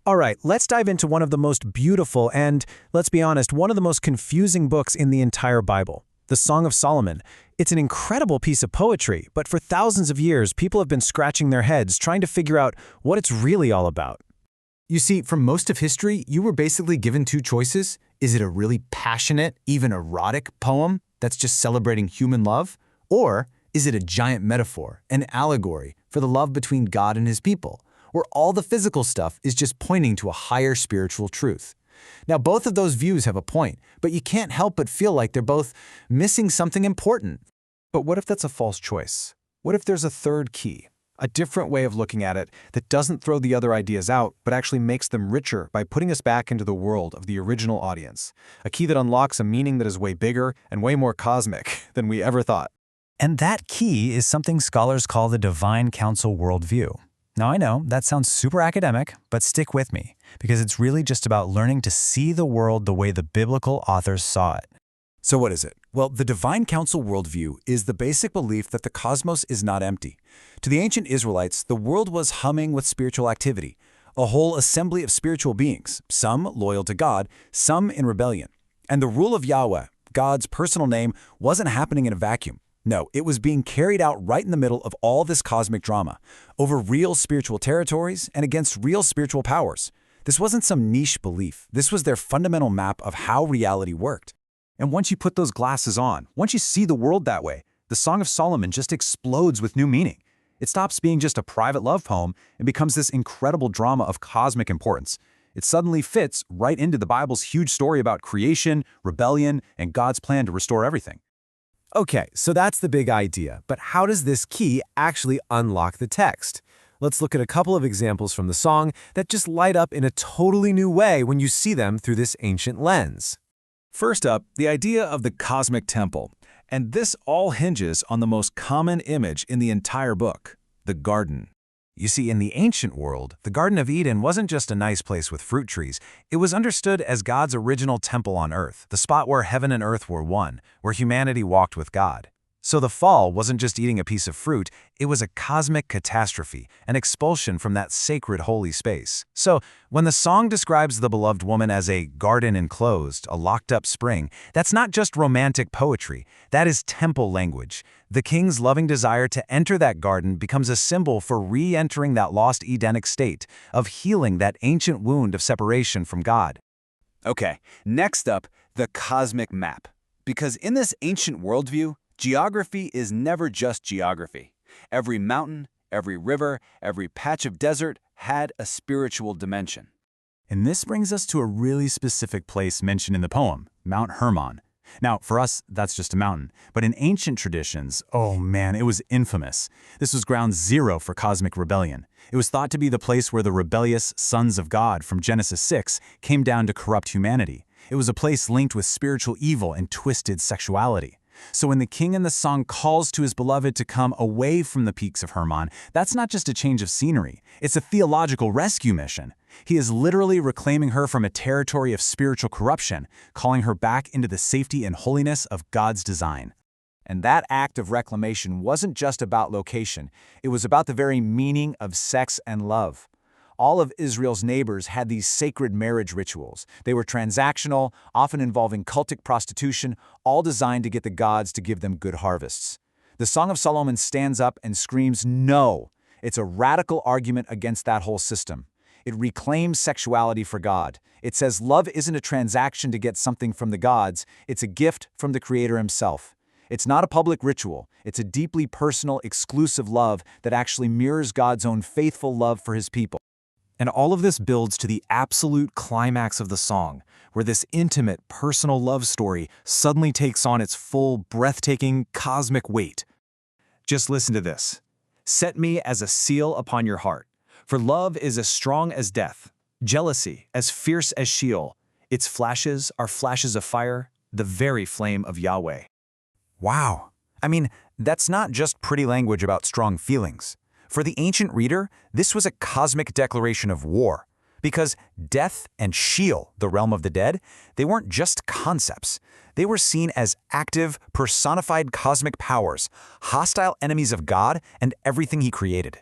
All right, let's dive into one of the most beautiful and, let's be honest, one of the most confusing books in the entire Bible, the Song of Solomon. It's an incredible piece of poetry, but for thousands of years, people have been scratching their heads trying to figure out what it's really all about. You see, for most of history, you were basically given two choices. Is it a really passionate, even erotic poem that's just celebrating human love? Or is it a giant metaphor, an allegory for the love between God and his people, where all the physical stuff is just pointing to a higher spiritual truth? Now, both of those views have a point, but you can't help but feel like they're both missing something important. But what if that's a false choice? What if there's a third key? A different way of looking at it that doesn't throw the other ideas out, but actually makes them richer by putting us back into the world of the original audience. A key that unlocks a meaning that is way bigger and way more cosmic than we ever thought. And that key is something scholars call the divine counsel worldview. Now I know that sounds super academic, but stick with me, because it's really just about learning to see the world the way the biblical authors saw it. So what is it? Well, the divine counsel worldview is the basic belief that the cosmos is not empty. To the ancient Israelites, the world was humming with spiritual activity, a whole assembly of spiritual beings, some loyal to God, some in rebellion. And the rule of Yahweh, God's personal name, wasn't happening in a vacuum. No, it was being carried out right in the middle of all this cosmic drama, over real spiritual territories and against real spiritual powers. This wasn't some niche belief. This was their fundamental map of how reality worked. And once you put those glasses on, once you see the world that way, the Song of Solomon just explodes with new meaning. It stops being just a private love poem and becomes this incredible drama of cosmic importance. It suddenly fits right into the Bible's huge story about creation, rebellion, and God's plan to restore everything. Okay, so that's the big idea, but how does this key actually unlock the text? Let's look at a couple of examples from the song that just light up in a totally new way when you see them through this ancient lens. First up, the idea of the cosmic temple. And this all hinges on the most common image in the entire book, the garden. You see, in the ancient world, the Garden of Eden wasn't just a nice place with fruit trees. It was understood as God's original temple on earth, the spot where heaven and earth were one, where humanity walked with God. So the fall wasn't just eating a piece of fruit, it was a cosmic catastrophe, an expulsion from that sacred holy space. So when the song describes the beloved woman as a garden enclosed, a locked-up spring, that's not just romantic poetry, that is temple language. The king's loving desire to enter that garden becomes a symbol for re-entering that lost Edenic state, of healing that ancient wound of separation from God. Okay, next up, the cosmic map. Because in this ancient worldview, geography is never just geography. Every mountain, every river, every patch of desert had a spiritual dimension. And this brings us to a really specific place mentioned in the poem, Mount Hermon. Now, for us, that's just a mountain. But in ancient traditions, oh man, it was infamous. This was ground zero for cosmic rebellion. It was thought to be the place where the rebellious sons of God from Genesis 6 came down to corrupt humanity. It was a place linked with spiritual evil and twisted sexuality. So when the king in the song calls to his beloved to come away from the peaks of Hermon, that's not just a change of scenery, it's a theological rescue mission. He is literally reclaiming her from a territory of spiritual corruption, calling her back into the safety and holiness of God's design. And that act of reclamation wasn't just about location, it was about the very meaning of sex and love. All of Israel's neighbors had these sacred marriage rituals. They were transactional, often involving cultic prostitution, all designed to get the gods to give them good harvests. The Song of Solomon stands up and screams, no! It's a radical argument against that whole system. It reclaims sexuality for God. It says love isn't a transaction to get something from the gods, it's a gift from the Creator himself. It's not a public ritual, it's a deeply personal, exclusive love that actually mirrors God's own faithful love for his people. And all of this builds to the absolute climax of the song, where this intimate, personal love story suddenly takes on its full, breathtaking, cosmic weight. Just listen to this. Set me as a seal upon your heart, for love is as strong as death, jealousy as fierce as Sheol. Its flashes are flashes of fire, the very flame of Yahweh. Wow. I mean, that's not just pretty language about strong feelings. For the ancient reader, this was a cosmic declaration of war. Because death and Sheol, the realm of the dead, they weren't just concepts. They were seen as active, personified cosmic powers, hostile enemies of God and everything he created.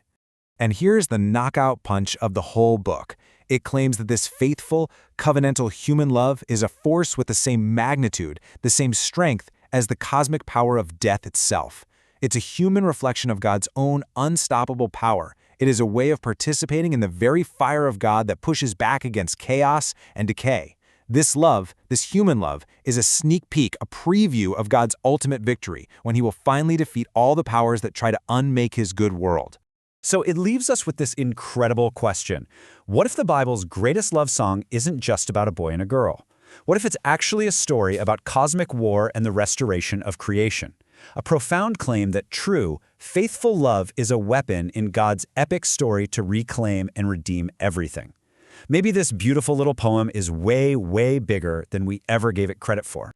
And here's the knockout punch of the whole book. It claims that this faithful, covenantal human love is a force with the same magnitude, the same strength as the cosmic power of death itself. It's a human reflection of God's own unstoppable power. It is a way of participating in the very fire of God that pushes back against chaos and decay. This love, this human love, is a sneak peek, a preview of God's ultimate victory, when he will finally defeat all the powers that try to unmake his good world. So it leaves us with this incredible question. What if the Bible's greatest love song isn't just about a boy and a girl? What if it's actually a story about cosmic war and the restoration of creation? A profound claim that true, faithful love is a weapon in God's epic story to reclaim and redeem everything. Maybe this beautiful little poem is way, way bigger than we ever gave it credit for.